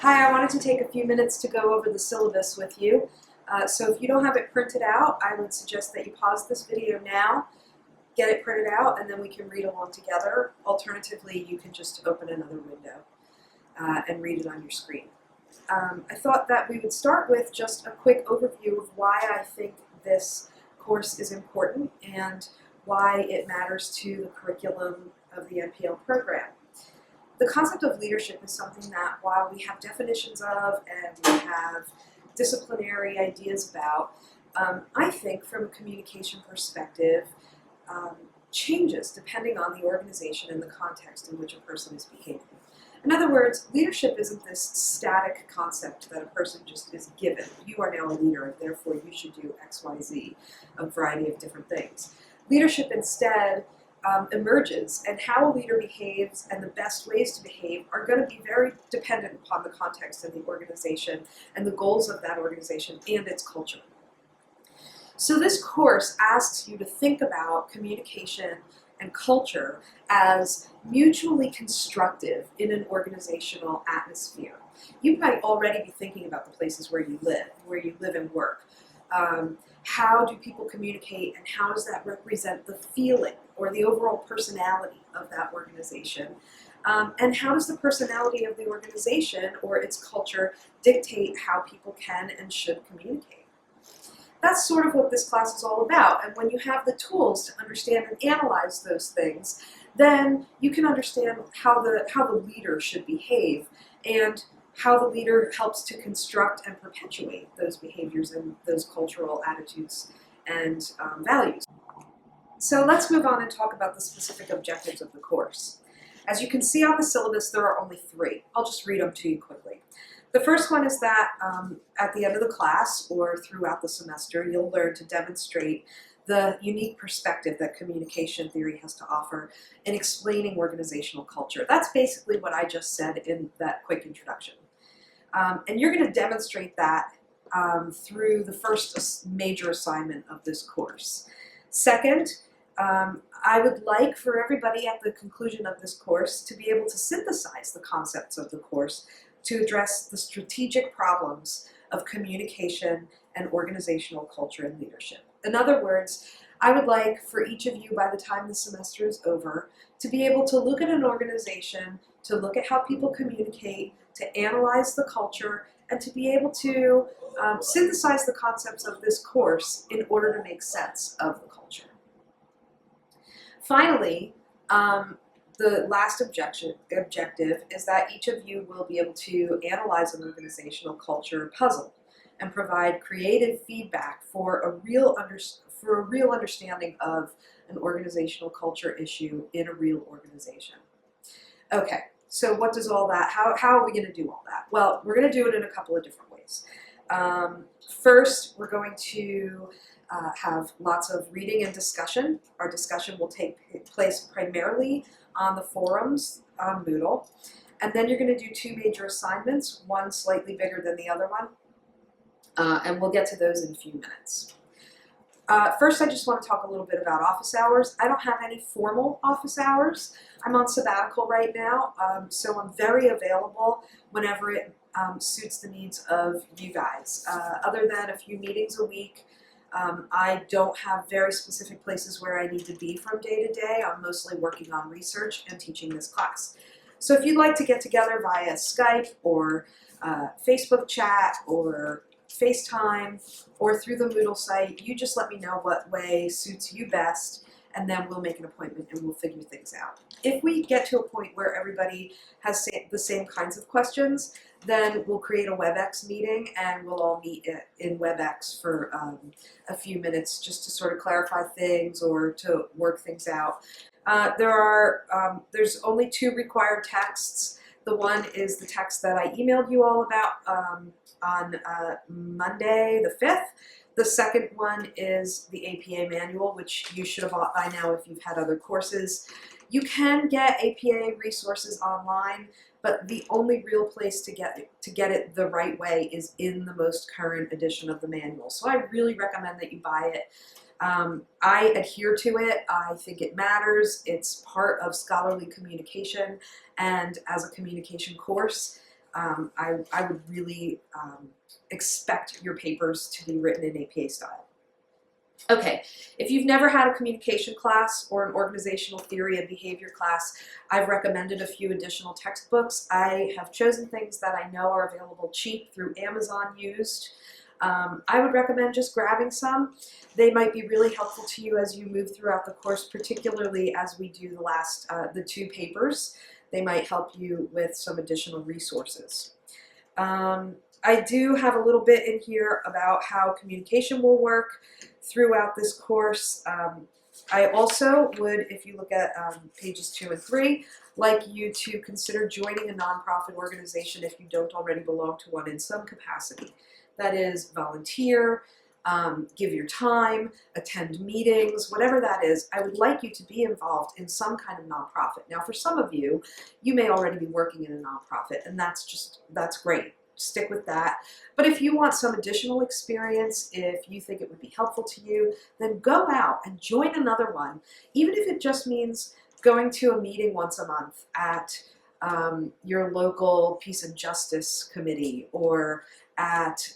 Hi, I wanted to take a few minutes to go over the syllabus with you. So if you don't have it printed out, I would suggest that you pause this video now, get it printed out, and then we can read along together. Alternatively, you can just open another window and read it on your screen. I thought that we would start with just a quick overview of why I think this course is important and why it matters to the curriculum of the NPL program. The concept of leadership is something that, while we have definitions of and we have disciplinary ideas about, I think from a communication perspective, changes depending on the organization and the context in which a person is behaving. In other words, leadership isn't this static concept that a person just is given. You are now a leader, and therefore you should do X, Y, Z, a variety of different things. Leadership instead emerges, and how a leader behaves and the best ways to behave are going to be very dependent upon the context of the organization and the goals of that organization and its culture. So this course asks you to think about communication and culture as mutually constructive in an organizational atmosphere. You might already be thinking about the places where you live and work. How do people communicate, and how does that represent the feeling or the overall personality of that organization? And how does the personality of the organization or its culture dictate how people can and should communicate? That's sort of what this class is all about, and when you have the tools to understand and analyze those things, then you can understand how the leader should behave and how the leader helps to construct and perpetuate those behaviors and those cultural attitudes and values. So let's move on and talk about the specific objectives of the course. As you can see on the syllabus, there are only 3. I'll just read them to you quickly. The first one is that at the end of the class or throughout the semester, you'll learn to demonstrate the unique perspective that communication theory has to offer in explaining organizational culture. That's basically what I just said in that quick introduction. And you're going to demonstrate that through the first major assignment of this course. Second, I would like for everybody at the conclusion of this course to be able to synthesize the concepts of the course to address the strategic problems of communication and organizational culture and leadership. In other words, I would like for each of you, by the time the semester is over, to be able to look at an organization, to look at how people communicate, to analyze the culture, and to be able to synthesize the concepts of this course in order to make sense of the culture. Finally, the last objective is that each of you will be able to analyze an organizational culture puzzle and provide creative feedback for a real understanding of an organizational culture issue in a real organization. Okay, so what does all that, how are we going to do all that? Well, we're going to do it in a couple of different ways. First, we're going to have lots of reading and discussion. Our discussion will take place primarily on the forums on Moodle. And then you're going to do 2 major assignments, one slightly bigger than the other one. And we'll get to those in a few minutes. First, I just want to talk a little bit about office hours. I don't have any formal office hours. I'm on sabbatical right now, so I'm very available whenever it suits the needs of you guys. Other than a few meetings a week, I don't have very specific places where I need to be from day to day. I'm mostly working on research and teaching this class. So if you'd like to get together via Skype or Facebook chat or FaceTime or through the Moodle site, you just let me know what way suits you best, and then we'll make an appointment and we'll figure things out. If we get to a point where everybody has the same kinds of questions, then we'll create a WebEx meeting and we'll all meet in WebEx for a few minutes just to sort of clarify things or to work things out. There's only 2 required texts. The one is the text that I emailed you all about on Monday the 5th. The second one is the APA manual, which you should have bought by now if you've had other courses. You can get APA resources online, but the only real place to get it the right way is in the most current edition of the manual. So I really recommend that you buy it. I adhere to it. I think it matters. It's part of scholarly communication, and as a communication course, I would really expect your papers to be written in APA style. Okay, if you've never had a communication class or an organizational theory and behavior class, I've recommended a few additional textbooks. I have chosen things that I know are available cheap through Amazon used. I would recommend just grabbing some. They might be really helpful to you as you move throughout the course, particularly as we do the two papers. They might help you with some additional resources. I do have a little bit in here about how communication will work throughout this course. I also would, if you look at pages 2 and 3, like you to consider joining a nonprofit organization if you don't already belong to one in some capacity. That is, volunteer, give your time, attend meetings, whatever that is. I would like you to be involved in some kind of nonprofit. Now, for some of you, you may already be working in a nonprofit, and that's great. Stick with that. But if you want some additional experience, if you think it would be helpful to you, then go out and join another one, even if it just means going to a meeting once a month at your local peace and justice committee, or at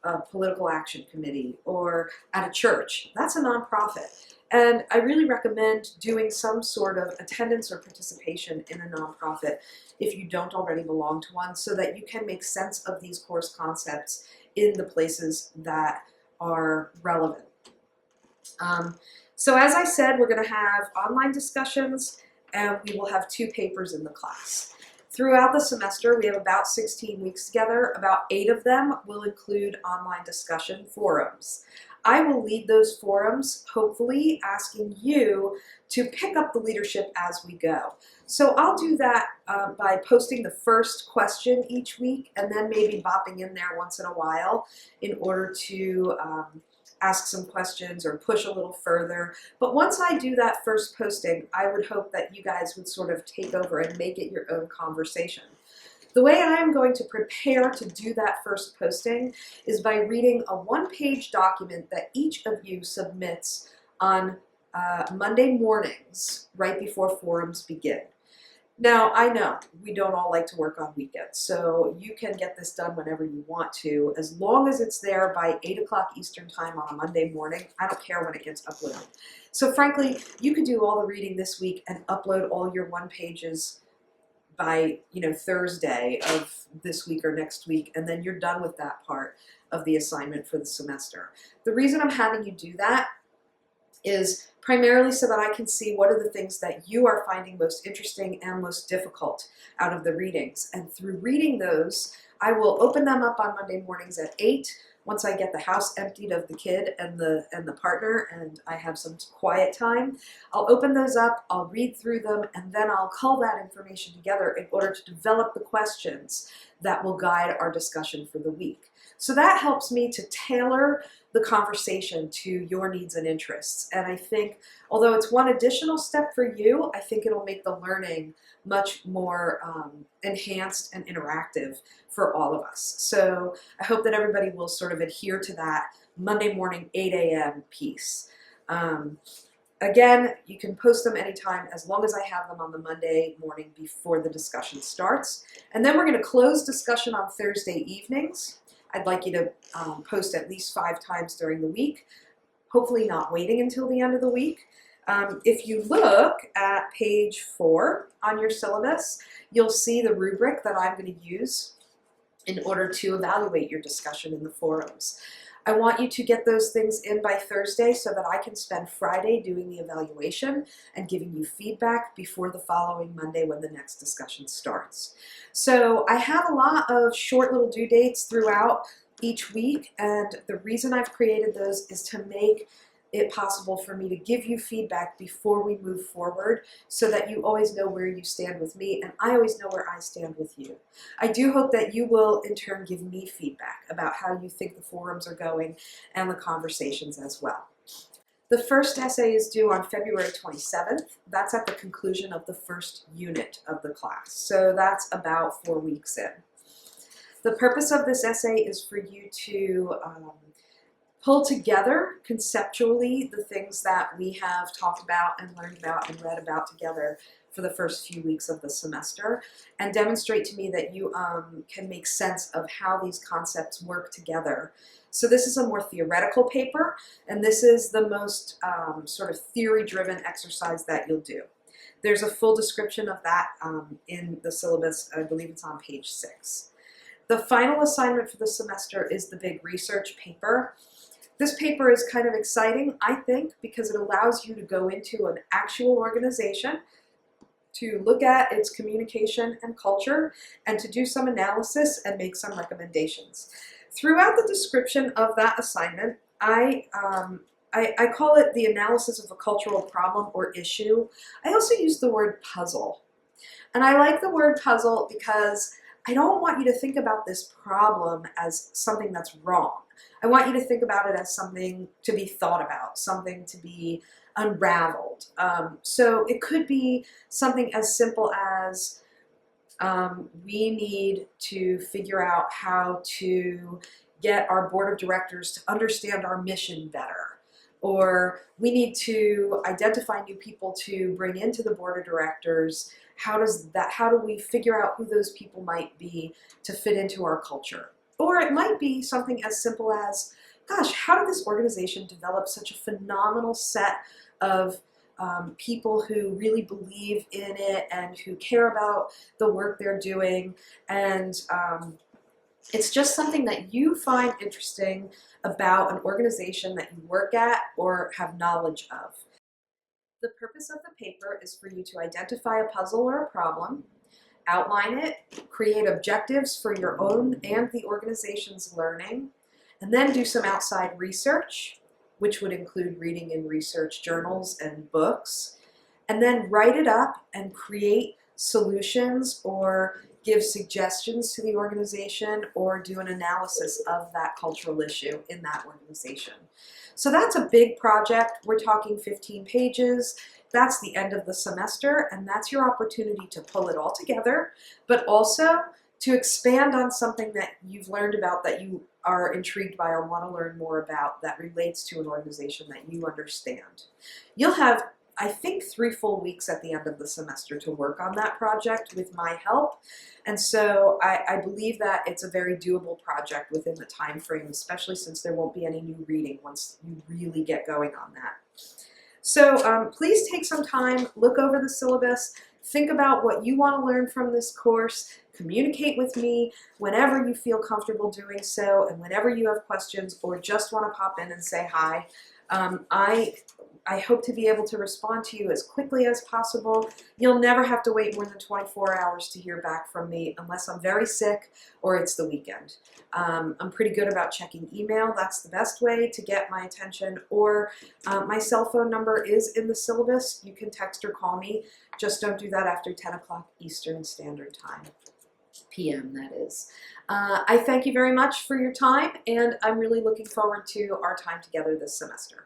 a political action committee, or at a church. That's a nonprofit. And I really recommend doing some sort of attendance or participation in a nonprofit if you don't already belong to one, so that you can make sense of these course concepts in the places that are relevant. So as I said, we're going to have online discussions, and we will have 2 papers in the class. Throughout the semester, we have about 16 weeks together. About 8 of them will include online discussion forums. I will lead those forums, hopefully asking you to pick up the leadership as we go. So I'll do that by posting the first question each week, and then maybe bopping in there once in a while in order to ask some questions or push a little further. But once I do that first posting, I would hope that you guys would sort of take over and make it your own conversation. The way I am going to prepare to do that first posting is by reading a 1-page document that each of you submits on Monday mornings right before forums begin. Now, I know we don't all like to work on weekends, so you can get this done whenever you want to, as long as it's there by 8 o'clock Eastern Time on a Monday morning. I don't care when it gets uploaded. So frankly, you could do all the reading this week and upload all your 1-pages by Thursday of this week or next week, and then you're done with that part of the assignment for the semester. The reason I'm having you do that is primarily so that I can see what are the things that you are finding most interesting and most difficult out of the readings. And through reading those, I will open them up on Monday mornings at 8. Once I get the house emptied of the kid and the partner, and I have some quiet time, I'll open those up, I'll read through them, and then I'll cull that information together in order to develop the questions that will guide our discussion for the week. So that helps me to tailor the conversation to your needs and interests. And I think, although it's one additional step for you, I think it'll make the learning much more enhanced and interactive for all of us. So I hope that everybody will sort of adhere to that Monday morning 8 a.m. piece. Again, you can post them anytime as long as I have them on the Monday morning before the discussion starts. And then we're going to close discussion on Thursday evenings. I'd like you to post at least 5 times during the week, hopefully not waiting until the end of the week. If you look at page 4 on your syllabus, you'll see the rubric that I'm going to use in order to evaluate your discussion in the forums. I want you to get those things in by Thursday so that I can spend Friday doing the evaluation and giving you feedback before the following Monday when the next discussion starts. So I have a lot of short little due dates throughout each week, and the reason I've created those is to make it possible for me to give you feedback before we move forward, so that you always know where you stand with me and I always know where I stand with you. I do hope that you will in turn give me feedback about how you think the forums are going and the conversations as well. The first essay is due on February 27th. That's at the conclusion of the first unit of the class. So that's about 4 weeks in. The purpose of this essay is for you to pull together conceptually the things that we have talked about and learned about and read about together for the first few weeks of the semester, and demonstrate to me that you can make sense of how these concepts work together. So this is a more theoretical paper, and this is the most sort of theory-driven exercise that you'll do. There's a full description of that in the syllabus. I believe it's on page 6. The final assignment for the semester is the big research paper. This paper is kind of exciting, I think, because it allows you to go into an actual organization, to look at its communication and culture, and to do some analysis and make some recommendations. Throughout the description of that assignment, I call it the analysis of a cultural problem or issue. I also use the word puzzle. And I like the word puzzle because I don't want you to think about this problem as something that's wrong. I want you to think about it as something to be thought about, something to be unraveled. So it could be something as simple as we need to figure out how to get our board of directors to understand our mission better. Or we need to identify new people to bring into the board of directors. How do we figure out who those people might be to fit into our culture? Or it might be something as simple as, gosh, how did this organization develop such a phenomenal set of people who really believe in it and who care about the work they're doing, and it's just something that you find interesting about an organization that you work at or have knowledge of. The purpose of the paper is for you to identify a puzzle or a problem, outline it, create objectives for your own and the organization's learning, and then do some outside research, which would include reading in research journals and books, and then write it up and create solutions or give suggestions to the organization or do an analysis of that cultural issue in that organization. So that's a big project. We're talking 15 pages. That's the end of the semester, and that's your opportunity to pull it all together, but also to expand on something that you've learned about, that you are intrigued by or want to learn more about, that relates to an organization that you understand. You'll have, I think, 3 full weeks at the end of the semester to work on that project with my help. And so I believe that it's a very doable project within the time frame, especially since there won't be any new reading once you really get going on that. So please take some time, look over the syllabus, think about what you want to learn from this course, communicate with me whenever you feel comfortable doing so, and whenever you have questions or just want to pop in and say hi. I hope to be able to respond to you as quickly as possible. You'll never have to wait more than 24 hours to hear back from me unless I'm very sick or it's the weekend. I'm pretty good about checking email. That's the best way to get my attention. Or my cell phone number is in the syllabus. You can text or call me. Just don't do that after 10 o'clock Eastern Standard Time. PM, that is. I thank you very much for your time, and I'm really looking forward to our time together this semester.